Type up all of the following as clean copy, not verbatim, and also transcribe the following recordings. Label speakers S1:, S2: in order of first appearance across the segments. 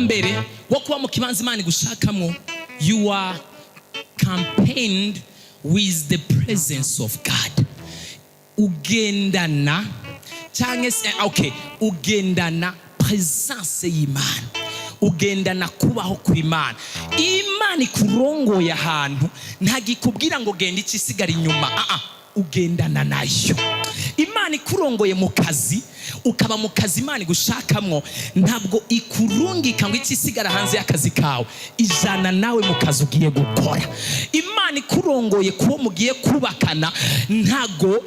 S1: mbere wo kuba mu kibanza Imana igushakamwo, you are campaigned with the presence of God. Ugendana cyangwa se ugendana presence y'Imana, ugendana kubaho kw'Imana. Imana ikurongoye ahantu ntagikubwira ngo genda ikisigara inyuma, ugendana nayo. Imana ikurongoye mu kazi, ukaba mu kazi Imana igushakamwo, ntabwo ikurungika ngo ikisigara hanze y'akazi kawe, ijana nawe mu kazi ugiye gukora. Imana ikurongoye kuwo mugiye kubakana, ntago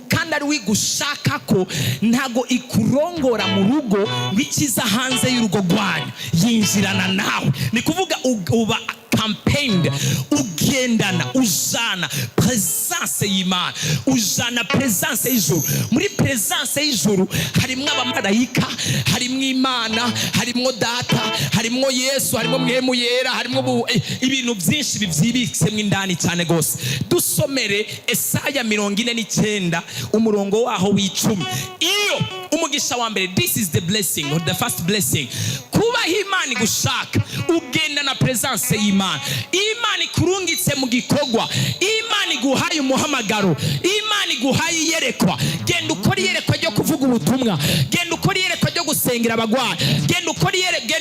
S1: kandi ari wigushaka ko, ntago ikurongora mu rugo bikiza hanze y'urugo rwanyu, yinjirana nawe. Ni kuvuga uba campaigned, ugendana, ujana presence y'Imana, ujana presence y'ijuru. Muri presence y'ijuru harimwo abamarayika, harimwo Imana, harimwo Data, harimwo Yesu, harimwo Mwemu Yera, harimwo ibintu byinshi bivyibitsemwo indani cyane gose. Dusomere Esaya 49 umurongo waho w'icumi. Iyo umugisha wa mbere, this is the blessing, or the first blessing. Kuba Imana igushaka, ugenda na presence y'Imana. Imana ikurungitse mu gikorwa, Imana iguhaye umuhamagaro, Imana iguhaye iyerekwa. Genda ukora iyerekwa ryo kuvuga ubutumwa, genda ukora iyerekwa ryo gusengera abagwayi, genda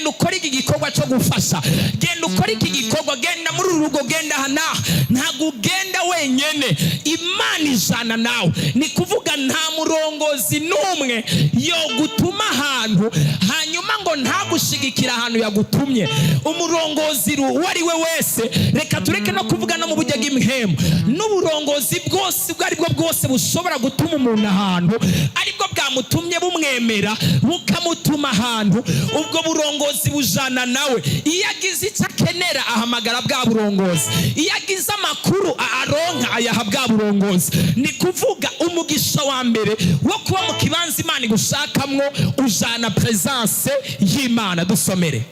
S1: ukora iki gikorwa cyo gufasha, genda ukora iki gikorwa, genda muri urugo, genda hana. Ntago ugenda wenyene, Imana ijana nawe. Ni kuvuga nta murongozi n'umwe yo gutuma ahantu hanyuma ngo ntagushigikira ahantu yagutumye. Umurongozi wari we wese, reka tureke no kuvuga no mu buryo bw'imhemu, n'uburongozi bwose bwari bwo bwose bushobora gutuma umuntu ahantu aribwo bwamutumye bumwemera bukamutuma ahantu, ubwo burongozi bujana nawe. Iyo agize icyo akenera ahamagara bwa burongozi, iyo agize amakuru aronka ayaha bwa burongozi. Ni kuvuga umugisha wa mbere wo kuba mu kibanza Imana igushakamwo, ujana presence y'Imana. Dusomere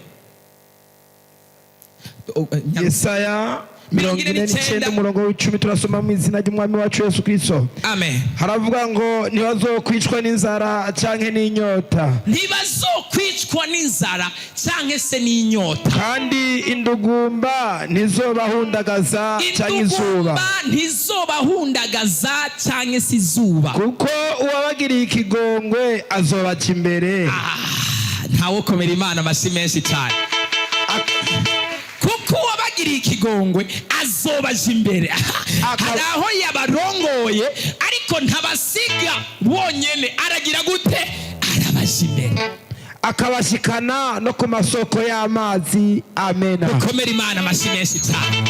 S2: Yesaya 49 umurongo w'icumi, turasoma mu izina ry'Umwami wacu Yesu Kristo.
S1: Amen.
S2: Haravuga ngo ntibazokwicwa n'inzara canke n'inyota,
S1: ntibazokwicwa n'inzara canke se n'inyota,
S2: kandi indugumba ntizobahundagaza canke izuba,
S1: ntizobahundagaza canke se izuba,
S2: kuko uwabagiriye ikigongwe azobaca imbere.
S1: Ntawo komera Imana amashyi menshi cyane. Kuko wabagiriye ikigongwe azobaje imbere. Hari aho yabarongoye ariko ntabasiga bonyene, aragira gute? Arabaje imbere,
S2: akabashikana no ku masoko y'amazi. Amena.
S1: Komera Imana amashyi menshi cyane.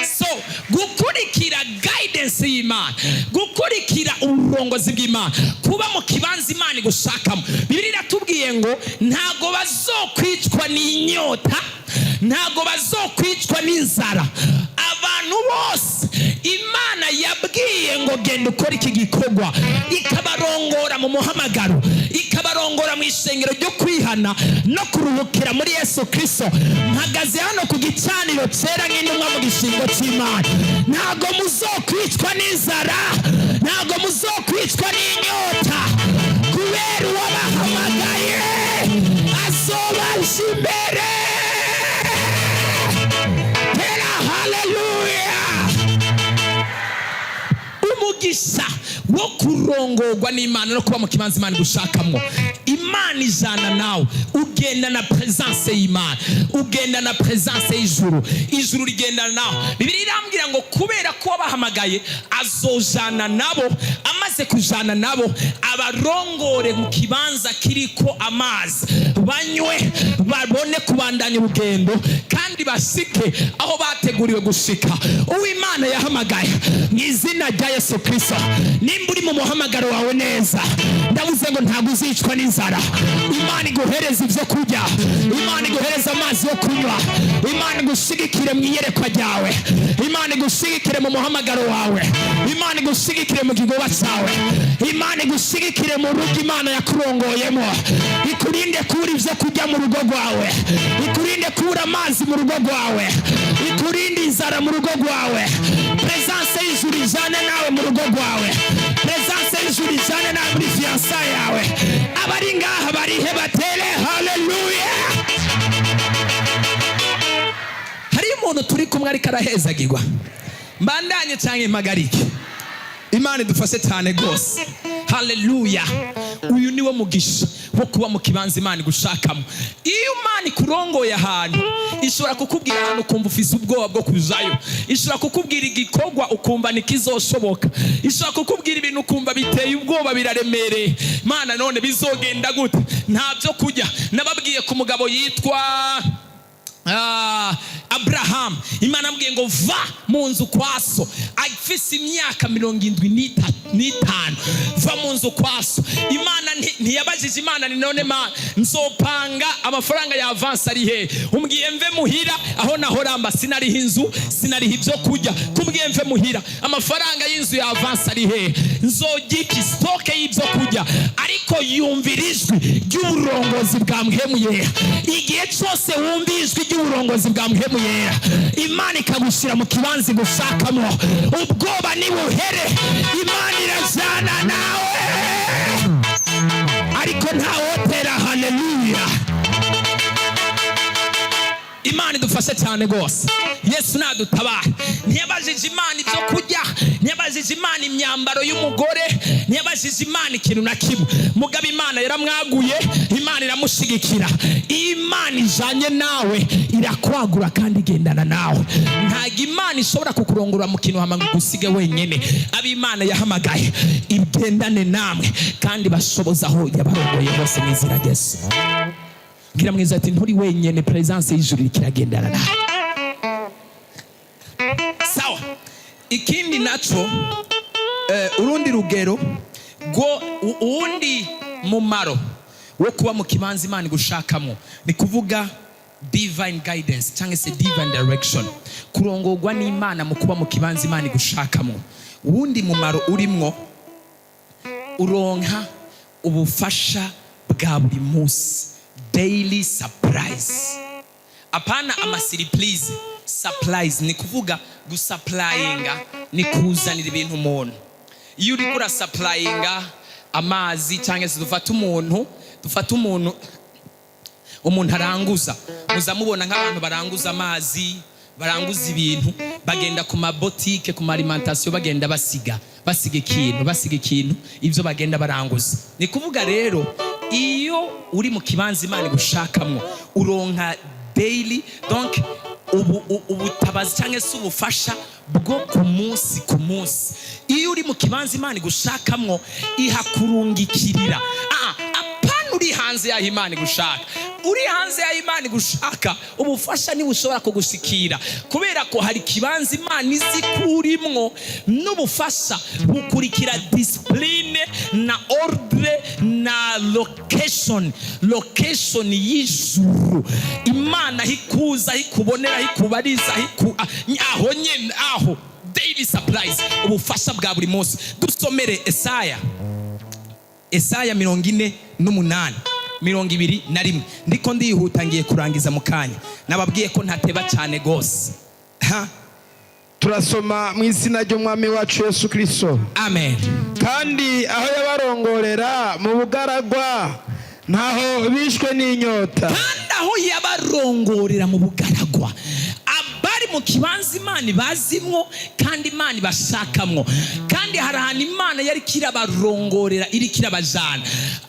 S1: So gukurikira guidance y'Imana, gukurikira uburongozi bw'Imana, kuba mu kibanza Imana igushakamo. Bibiliya iratubwiye ngo ntago bazokwicwa n'inyota, ntago bazokwicwa n'inzara. Abantu bose Imana yabwiye ngo genda ukora iki gikorwa, ikabarongora mu muhamagaro, ikabarongora mu ishengero ryo kwihana no kuruhukira muri Yesu Kristo. Mpagaze hano ku gicaniro cyera nk'intumwa mu gishingo cy'Imana. Ntago muzokwicwa n'inzara, ntago muzokwicwa n'inyota, kubera uwabahamagaye azobaje imbere. Umugisha wo kurongorwa n'Imana no kuba mu kibanza Imana igushakamwo, Imana ijana nawe. Ugenda na presence y'Imana, ugenda na presence y'ijuru, ijuru rigendana nawe. Bibiliya irambwira ngo kubera ko wabahamagaye azojana nabo, amaze kujana nabo abarongore mu kibanza kiriko amazi, banywe babone kubandanya urugendo kandi basike aho bateguriwe gushika. Uw'Imana yahamagaye mu izina rya Yesu Kristo, nimba uri mu muhamagaro wawe neza, ndavuze ngo ntabwo uzicwa n'inzara. Imana iguhereza ibyo kurya, Imana iguhereza amazi yo kunywa, Imana igushigikire mu iyerekwa ryawe, Imana igushigikire mu muhamagaro wawe, Imana igushigikire mu gikorwa cyawe, Imana igushigikire mu rugo Imana yakurongoyemo, ikurinde kubura ibyo kurya mu rugo rwawe, ikurinde kubura amazi mu rugo rwawe, ikurinde inzara mu rugo rwawe. Presence y'ijuru ijane nawe mu rugo rwawe, presence y'ijuru ijane nawe muri fiança yawe. Abari ngaha barihe batere haleluya. umuntu turi kumwe ariko arahezagirwa mbandanye cyangwa impagarike. Imana idufashe cyane gose. Haleluya. Uyu niwo mugisha wo kuba mu kibanza Imana gushakamo. Iyo Imana ikurongoye ahantu ishobora kukubwira ahantu ukumva ufise ubwoba bwo kuzayo, ishobora kukubwira igikorwa ukumva nikizoshoboka, ishobora kukubwira ibintu ukumva biteye ubwoba biraremereye. Mana none bizogenda gute? Ntabyo kujya. Nababwiye ku mugabo yitwa Abraham, Imana ambwiye ngo va mu nzu kwa so, afise imyaka 75, va mu nzu kwa so. Imana ntiyabajije Imana ni none Mana nzopanga amafaranga ya avance ari he? Umbwiye mve muhira aho nahoramba sinariho inzu sinariho ibyo kujya, kumbwiye mve muhira amafaranga y'inzu ya avance ari he? Nzogiki stock y'ibyo kujya. Ariko yumvira ijwi ry'uburongozi bwa Mpwemu Yera. Igihe cyose wumvijwe ry'uburongozi bwa Mpwemu Yera, Imana ikagushira mu kibanza gushakamo, ubwoba nibuhere, Imana irajana nawe ariko ntawotera. Haleluya. Imana idufashe cyane gose. Yesu nadutabara. Ntiyabajije Imana ibyo kujya, ntiyabajije Imana imyambaro y'umugore, ntiyabajije Imana ikintu na kimwe. Mugabo Imana yaramwaguye, Imana iramushigikira. Imana ijanye nawe irakwagura kandi igendana nawe. Ntago Imana ishobora kukurongora mu kintu hama gusige wenyene. Abi Imana yahamagaye igendane namwe kandi bashoboza aho yabarongoye bose mu izina Yesu. Ngira mwiza ati nturi wenyene, presence y'ijuru kiragendana nawe. Sawa. Ikindi naco urundi rugero go undi mumaro wo kuba mu kibanza Imana gushakamo ni kuvuga divine guidance cyangwa se divine direction, kurongorwa n'Imana mu kuba mu kibanza Imana gushakamo. Uwundi mumaro urimwo uronka ubufasha bwa buri munsi, daily surprise. Apana amasiriplize, supplies ni kuvuga gusupplyinga ni kuzanira ibintu umuntu. Iyo uri kura supplyinga amazi cyangwa se dufata umuntu aranguza, muzamubona nk'abantu baranguza amazi, baranguza ibintu, bagenda ku mabotike, ku alimentation, bagenda basiga ikintu ibyo bagenda baranguza. Ni kuvuga rero iyo uri mu kibanza Imana gushakamo uronka daily, donc ubutabazi cyangwa se ubufasha bwo ku munsi. Iyo uri mu kibanza Imana gushakamo ihakurungikirira. Apana uri hanze ya Imana gushaka. Uri hanze ya Imana gushaka ubufasha ni bushobora kugushikira, kubera ko hari kibanza Imana izi kurimwo n'ubufasha bukurikira discipline na ordre na location y'ijuru. Imana hikuza, hikubonera, hikubariza, aho nyene aho daily supplies, ubufasha bwa buri munsi. Dusomere Esaya 48:21. Ndiko ndihuta ngiye kurangiza mu kanya, nababwiye ko ntateba cyane gose.
S2: Turasoma mu izina ry'Umwami wacu Yesu Kristo.
S1: Amen.
S2: Kandi aho yabarongorera mu bugaragwa ntaho bishwe n'inyota.
S1: Kandi aho yabarongorera mu bugaragwa, abari mu kibanza Imana bazimwo kandi Imana bashakamo, kandi hari ahantu Imana yari kirabarongorera, iri kirabajana.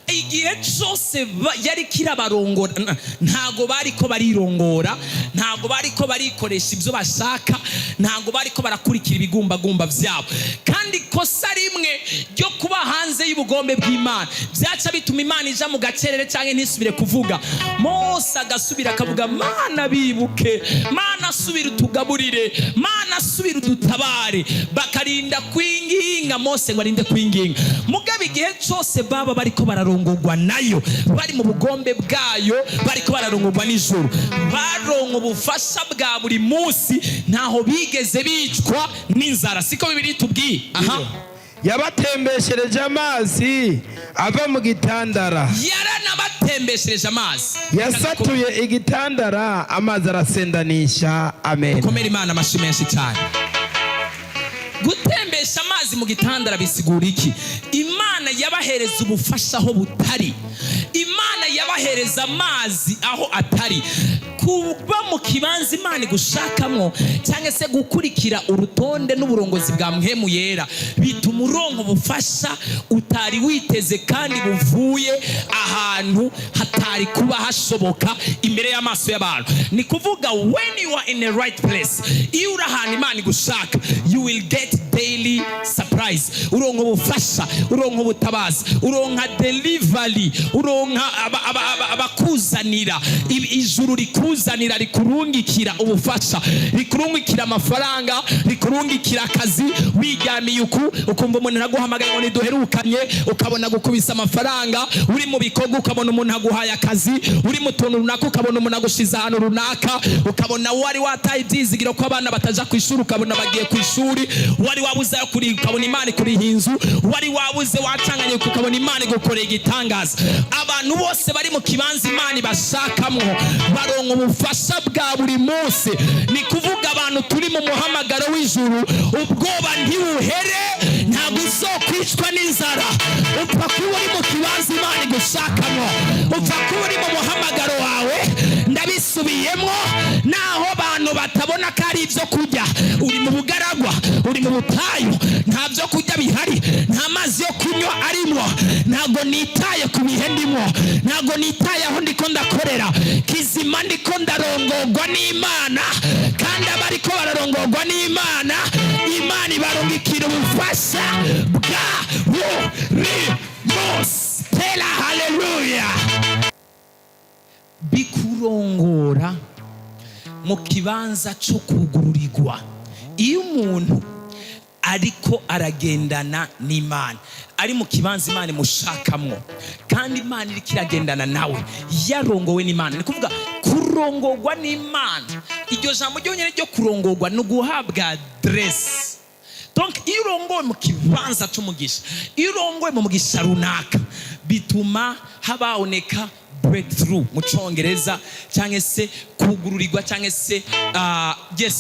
S1: Igihe cyose yari kirabarongora, ntago bariko barirongora, ntago bariko barikoresha ibyo bashaka, ntago bariko barakurikira ibigumbagumba byabo. Kandi kosa rimwe ryo kuba hanze y'ubugombe bw'Imana byaca bituma Imana ija mu gacerere cyangwa ntisubire kuvuga. Mose agasubira akavuga, Mana bibuke, Mana subira utugaburire, Mana subira udutabare. Bakarinda kwinginga, Mose ngo arinde kwinginga. Mugabe igihe cyose baba bariko bararongorwa nayo, bari mu bugombe bwayo, bariko bararongorwa n'ijuru, baronka ubufasha bwa buri munsi, ntaho bigeze bicwa n'inzara. Siko Bibiliya itubwiye.
S2: Yabatembeshereje amazi ava mu gitandara.
S1: Yaranabатembeshereje amazi.
S2: Yasatuye igitandara, amazi arasendanisha. Amen.
S1: Komera Imana amashyi menshi cyane. Gutembesha amazi mu gitandara bisigura iki? Imana yabahereza ubufasha aho butari. Imana yabahereza amazi aho atari. kuba mu kibanza Imana igushakamwo cyangwa se gukurikira urutonde n'uburongozi bwa Mpwemu Yera bituma uronka ubufasha utari witeze kandi buvuye ahantu hatari kuba hashoboka imbere y'amaso y'abantu. Ni kuvuga when you are in the right place, iyo uri ahantu Imana igushaka, you will get daily surprise. Uronka ubufasha, uronka ubutabazi, uronka delivery, uronka abakuzanira, ijuru rikuzanira, rikurungikira ubufasha, rikurungikira amafaranga, rikurungikira akazi. Wiryamiye ukumva umuntu aguhamagaye ngo niduherukanye, ukabona gukubisa amafaranga. Uri mu bikorwa ukabona umuntu aguhaye akazi, uri mu tuntu runaka ukabona umuntu agushize ahantu runaka, ukabona wari wataye ibyizigiro ko abana bataja ku ishuri ukabona bagiye ku ishuri, wari wabuze kuri ukabona Imana ikuriha inzu, wari wabuze wacanganye ukabona Imana igukoreye igitangaza. Abantu bose bari mu kibanza Imana ibashakamwo baronka ubufasha bwa buri munsi. Ni kuvuga abantu turi mu muhamagaro w'ijuru, ubwoba ntibuhere, ntabwo uzokwicwa n'inzara. Upfa kuba uri mu kibanza Imana igushakamwo, upfa kuba uri mu muhamagaro wawe. Ndabisubiyemo, naho abantu batabona ko ari ibyo kurya, uri mu bugaragwa, uri mu butayu, nta byo kurya bihari, nta mazi yo kunywa arimo, ntago nitaye ku bihe ndimo, ntago nitaye aho ndiko ndakorera. Kizima ndiko ndarongorwa n'Imana, kandi abariko bararongorwa n'Imana, Imana ibarungikira ubufasha bwa buri munsi. Tela haleluya. Bikurongora mu kibanza cyo kugururirwa. Iyo umuntu ariko aragendana n'Imana, ari mu kibanza Imana imushakamwo, kandi Imana iriko iragendana nawe, yarongowe n'Imana. Ni kuvuga kurongorwa n'Imana. Iryo jambo ryonyine ryo kurongorwa ni uguhabwa adresse. Donc iyo urongowe mu kibanza cy'umugisha, iyo urongowe mu mugisha runaka, bituma haboneka breakthrough mu Cyongereza, cyangwa se kugururirwa, cyangwa se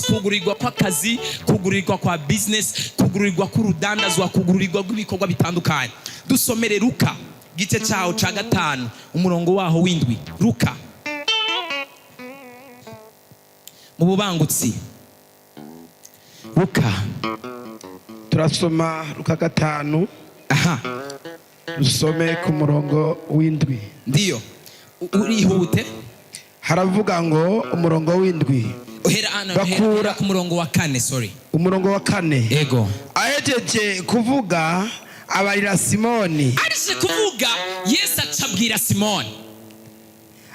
S1: kugururirwa kw'akazi, kugururirwa kwa business, kugururirwa k'urudandazwa, kugururirwa rw'ibikorwa bitandukanye. Dusomere Luka gice cyaho ca 5 umurongo waho w'indwi. Luka mu bubangutsi, Luka
S2: turasoma Luka 5.
S1: Aha,
S2: dusome ku murongo w'indwi.
S1: ndiyo urihute.
S2: Haravuga ngo umurongo w'indwi,
S1: Bakura ku murongo wa 4, sorry,
S2: umurongo wa 4.
S1: Ego.
S2: Ahejeje kuvuga abarira Simoni,
S1: arije kuvuga Yesu acabwira Simoni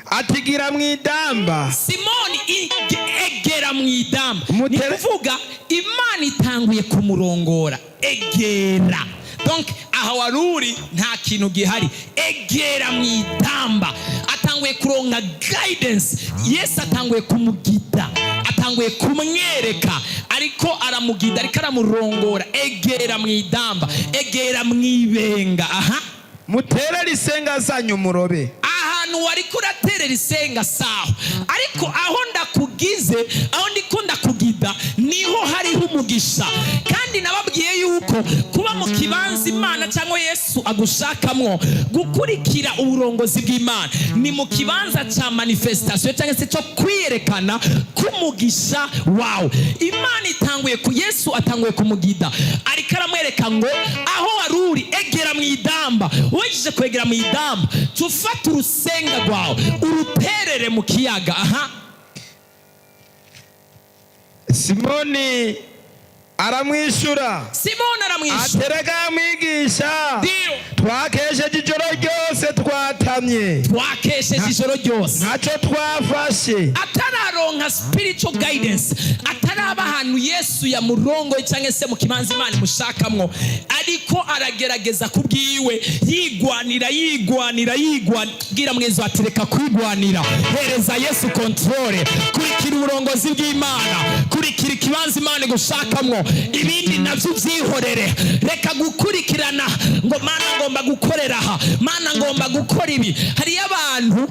S2: ati gira mwidamba.
S1: Simoni egera mwidamba. Ni kuvuga Imana itanguye kumurongora, egera. Donc aha waruri nta kintu gihari, egera mwidamba. Atanguye kuronka guidance. Yesu atanguye kumugida, atanguye kumwereka, ariko aramugida, ariko aramurongora. Egera mwidamba, egera mwibenga. Aha,
S2: muterere isenga zanyu murobe.
S1: Ahantu wari kuraterera isenga saho, ariko aho ndakugize, aho ndiko ndakugida, niho hariho umugisha. Kandi nababwiye yuko kuba mu kibanza Imana cyangwa Yesu agushakamwo, gukurikira uburongozi bw'Imana, ni mu kibanza cya manifestation cyangwa se cyo kwiyerekana k'umugisha wawe. Imana itanguye Yesu atanguye kumugida, ariko aramwereka ngo aho waruri egera mwidamba. Wejeje kwegera mwidamba, tufata urusenga rwawe uruterere mu kiyaga. Aha,
S2: Simoni aramwishura,
S1: Simoni aramwishura,
S2: aterega mwigisha,
S1: ndiyo
S2: twakesheje ijoro ryose, twatamye,
S1: twakesheje ijoro ryose,
S2: ntacyo twafashe.
S1: atararonka spiritual guidance, ataraba ahantu Yesu yamurongoye cyangwa se mu kibanza Imana imushakamwo, ariko aragerageza kubwiwe, yigwanira. Bwira mwezo ati reka kwigwanira, hereza Yesu control, kurikira uburongozi bw'Imana, kurikira ikibanza Imana igushakamwo, ibindi navyo vyihorere. Reka gukurikirana ngo Mana ngomba gukorera aha, Mana ngomba gukora gukora ibi. Hari abantu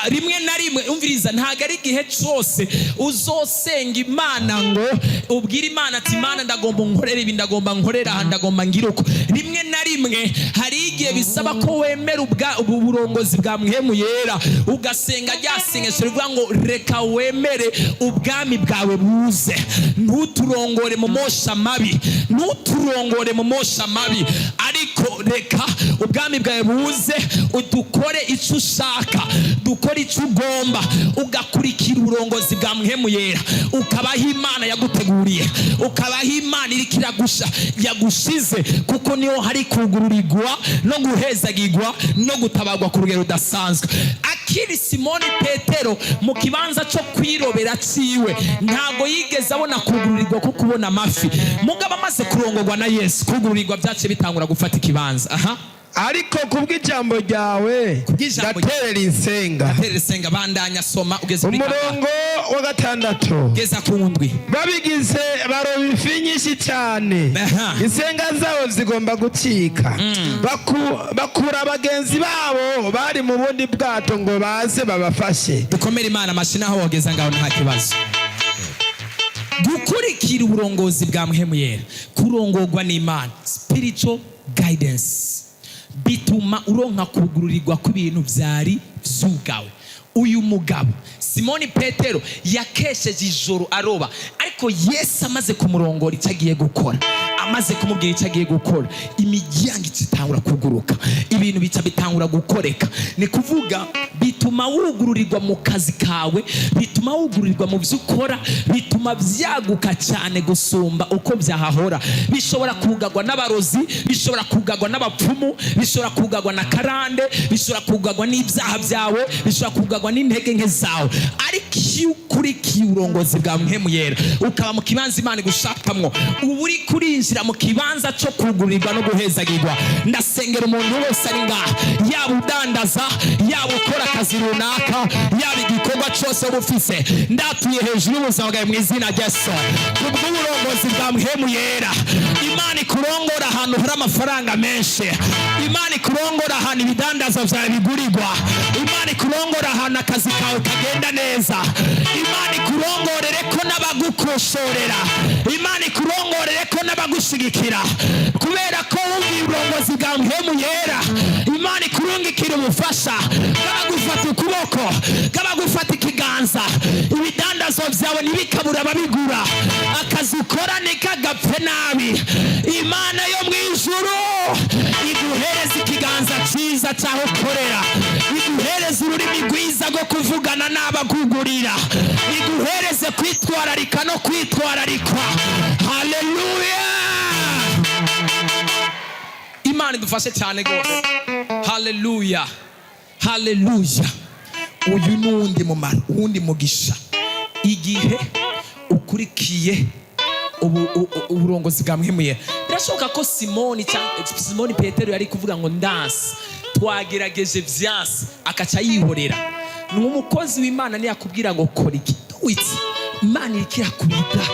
S1: rimwe na rimwe umviriza, ntago ari igihe cyose uzosenga Imana ngo ubwire Imana ati Imana ndagomba nkorera ibi, ndagomba nkorera aha, ndagomba ngira uko. Rimwe na rimwe hari igihe bisaba ko wemera uburongozi bwa Mpwemu Yera, ugasenga ryasengesho rivuga ngo reka wemere ubwami bwawe buze, ntuturongore mu mosha mabi, ntuturongore mu mosha mabi, ariko reka ubwami bwawe buze, udukore icyo ushaka, dukore icyo ugomba, ugakurikira uburongozi bwa Mpwemu Yera, ukabaho Imana yaguteguriye, ukabaho Imana iriko iragusha yagushize, kuko niho hari kugururirwa no guhezagirwa no gutabagwa ku rugero rudasanzwe. Akiri Simoni Petero mu kibanza cyo kwirobera ciwe, ntago yigeze abona kugururirwa ko kubona amafi. Mugabo amaze kurongorwa na Yesu, kugururirwa byace bitangura gufata ikibanza.
S2: Ariko kubw'ijambo ryawe ndaterera insenga.
S1: Bandanya soma ugeze
S2: umurongo wa 6
S1: geza ku ndwi.
S2: Babigize baroba ifi nyinshi cyane, insenga zabo zigomba gucika. Bakura abagenzi babo bari mu bundi bwato ngo baze babafashe.
S1: Dukomere Imana amashyi naho wogeza ngaho nta kibazo. Gukurikira uburongozi bwa Mpwemu Yera, kurongorwa n'Imana, spiritual guidance, bituma uronka kugururirwa kw'ibintu byari vyugawe. Uyu mugabo Simoni Petero yakesheje ijoro aroba, ariko Yesu amaze kumurongora icyo agiye gukora, amaze kumubwira icyo agiye gukora, imiryango itangura kuguruka, ibintu bica bitangura gukoreka. Ni kuvuga bituma wugururirwa mu kazi kawe, bituma wugururirwa mu byo ukora, bituma byaguka cyane gusumba uko byahahora. Bishobora kugagwa n'abarozi, bishobora kugagwa n'abapfumu, bishobora kugagwa na karande, bishobora kugagwa n'ibyaha byawe, bishobora kugagwa n'intege nke zawe. Ariko iyo ukurikiye uburongozi bwa Mpwemu Yera, ukaba mu kibanza Imana igushakamwo, uba uri kurinjira mu kibanza cyo kugururirwa no guhezagirwa. Ndasengera umuntu wese ari ngaha, yaba udandaza, yaba ukora akazi runaka, yaba igikorwa cyose bufise, ndatuye hejuru y'ubuzima bwawe mu izina rya Yesu. Kubw'uburongozi bwa Mpwemu Yera, Imana ikurongora ahantu hari amafaranga menshi, Imana ikurongora ahantu ibidandaza byawe bigurirwa, Imana ikurongora ahantu akazi kawe kagenda neza, Imana ikurongorere ko n'abagukosorera, Imana ikurongorere ko n'abagushigikira, kubera ko wumviye uburongozi bwa Mpwemu Yera. Imana ikurungikira ubufasha, bwagufata ukuboko, bwagufata ikiganza, ibidandazo byawe ntibikabura ababigura, akazi ukora ntikagapfe nabi. Imana yo mu ijuru iguhereza ikiganza cyiza cyaho ukorera, iguhereza ururimi rwiza rwo kuvugana n'abakugurira, iguhereze kwitwararika no kwitwararikwa. Haleluya! Imana idufashe cyane rwose. Haleluya, haleluya. Uyu n'uwundi mumaro, uwundi mugisha, igihe ukurikiye uburongozi bwa Mpwemu Yera. Birashoboka ko Simoni Petero yari kuvuga ngo ndansi, twagerageje vyasi, akaca yihorera. Ni umukozi w'Imana ntiyakubwira ngo kora iki, witsi Imana irikira kubita,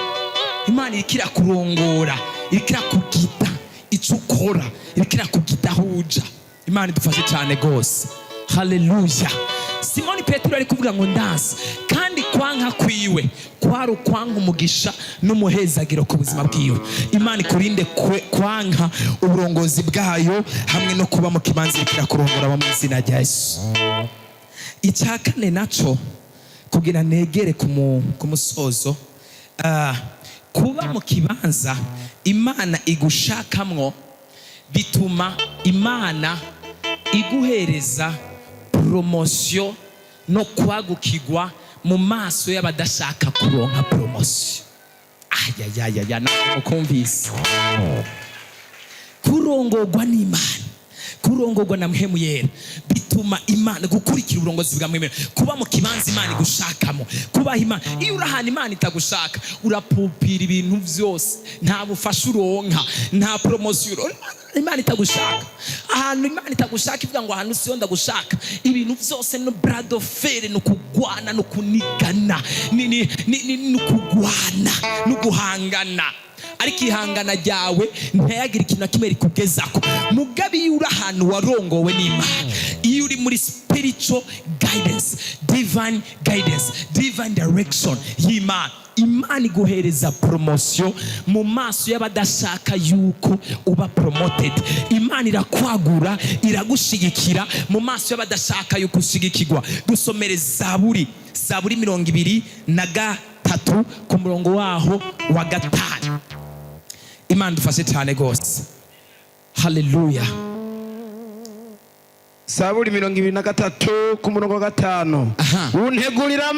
S1: Imana irikira kurongora, irikira kugita icyo ukora, irikira kugita huja. Imana idufashe cyane gose. Haleluya. Simoni Petero ari kuvuga ngo ndansi, kandi kwanka kwiwe kwari ukwanka umugisha n'umuhezagiro ku buzima bwiwe. Imana ikurinde kwanka uburongozi bwayo, hamwe no kuba mu kibanza irikira kurongora mu izina rya Yesu. Icya kane naco, kugira negere ku musozo, kuba mu kibanza Imana igushakamwo bituma Imana iguhereza promotion no kwagukigwa mu maso y'abadashaka kuronka promotion. Ayayaya nakumvise. Kurongorwa n'Imana, kurongorwa na Mpwemu Yera, bituma Imana gukurikira uburongozi bwa Mpwemu Yera, kuba mu kibanza Imana igushakamo, kubaha Imana. Iyo urahana Imana itagushaka, urapupira ibintu byose, nta bufasha uronka, nta promotion. Imana itagushaka, ahantu Imana itagushaka ivuga ngo ahantu siyo ndagushaka, ibintu byose no brado fere, no kugwana, no kunigana, ni kugwana, no guhangana. Ariko ihangana ryawe ntayagira ikintu kimwe rikugezako. Mugabe iyo uri ahantu warongowe n'Imana, iyo uri muri spiritual guidance, divine guidance, divine direction y'Imana, Imana iguhereza promotion mu maso y'abadashaka yuko uba promoted. Imana irakwagura, iragushigikira mu maso y'abadashaka yuko ushigikirwa. Dusomere Zaburi 23 ku murongo waho wa 5. Imana dufashe cyane gose. Hallelujah.
S2: Zaburi 23 ku murongo wa 5. Untegurira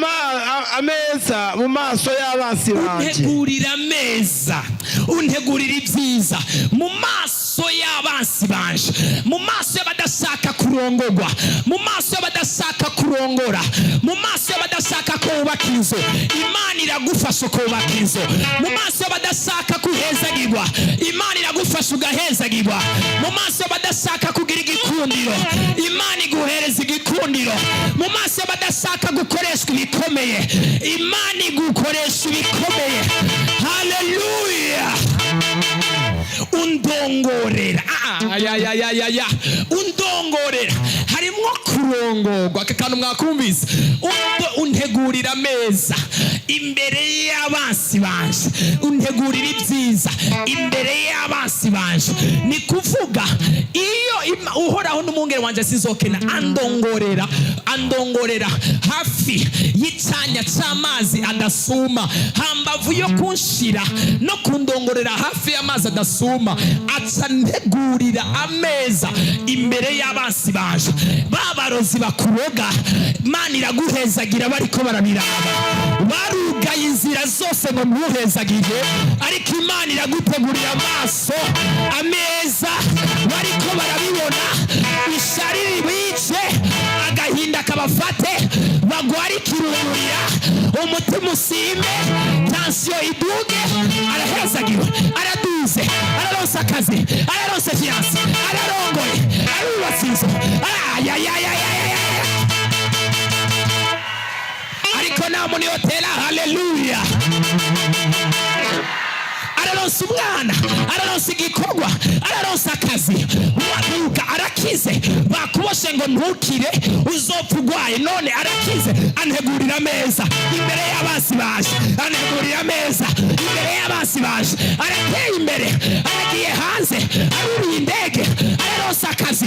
S2: ameza mu maso y'abansi banje.
S1: Untegurira ameza, untegurira ibyiza mu maso y'abansi banje, mu maso y'abadashaka kurongorwa, mu maso y'abadashaka kurongora, mu maso y'abadashaka kubaka inzu. Imana iragufasha kubaka inzu. Mu maso y'abadashaka kuhezagirwa, Imana iragufasha ugahezagirwa. Mu maso y'abadashaka kugira igikundiro, Imana iguhereza igikundiro. Mu maso y'abadashaka gukoreshwa ibikomeye, Imana igukoresha ibikomeye. Haleluya. Undongorera, undongorera harimwo kurongorwa. Aka kantu mwakumvise? Untegurira ameza imbere y'abansi banje, untegurira ibyiza imbere y'abansi banje. Ni kuvuga iyo uhoraho n'umwungere wanje sizokena andongorera hafi y'icanya c'amazi adasuma, hambavu yo kunshira no kundongorera hafi y'amazi adasuma, aca ntegurira ameza imbere y'abansi banje. Babarozi bakuroga, Imana iraguhezagira bariko barabiraba. Barugaye inzira zose ngo ntuhezagire, ariko Imana iragutegurira amaso ameza bariko barabibona. Ishari ribice, agahinda kabafate, bagwarikira umurira, umutima usime, tension iduge. Arahezagiwe, araduze, araronsa akazi, araronsa fiance, ararongoye, arubatse inzu. Ariko nta muntu yotera haleluya. Araronsa umwana, araronsa igikorwa, araronsa akazi, waduka arakize. Bakuboshe ngo ntukire uzopfa urwaye, none arakize. Antegurira ameza imbere y'abansi baje, antegurira ameza imbere y'abansi baje. Arateye imbere, aragiye hanze, aruriye indege, araronsa akazi.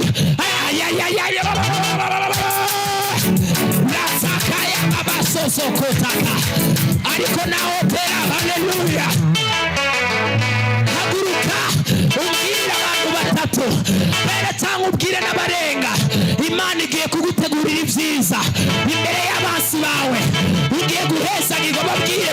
S1: Nasakaya abasosokotaka, ariko naho tera haleluya. Haguruka ubwire abantu batatu, mbere cyangwa ubwire n'abarenga. Imana igiye kugutegurira ibyiza imbere y'abansi bawe. Ugiye guhezagirwa, babwire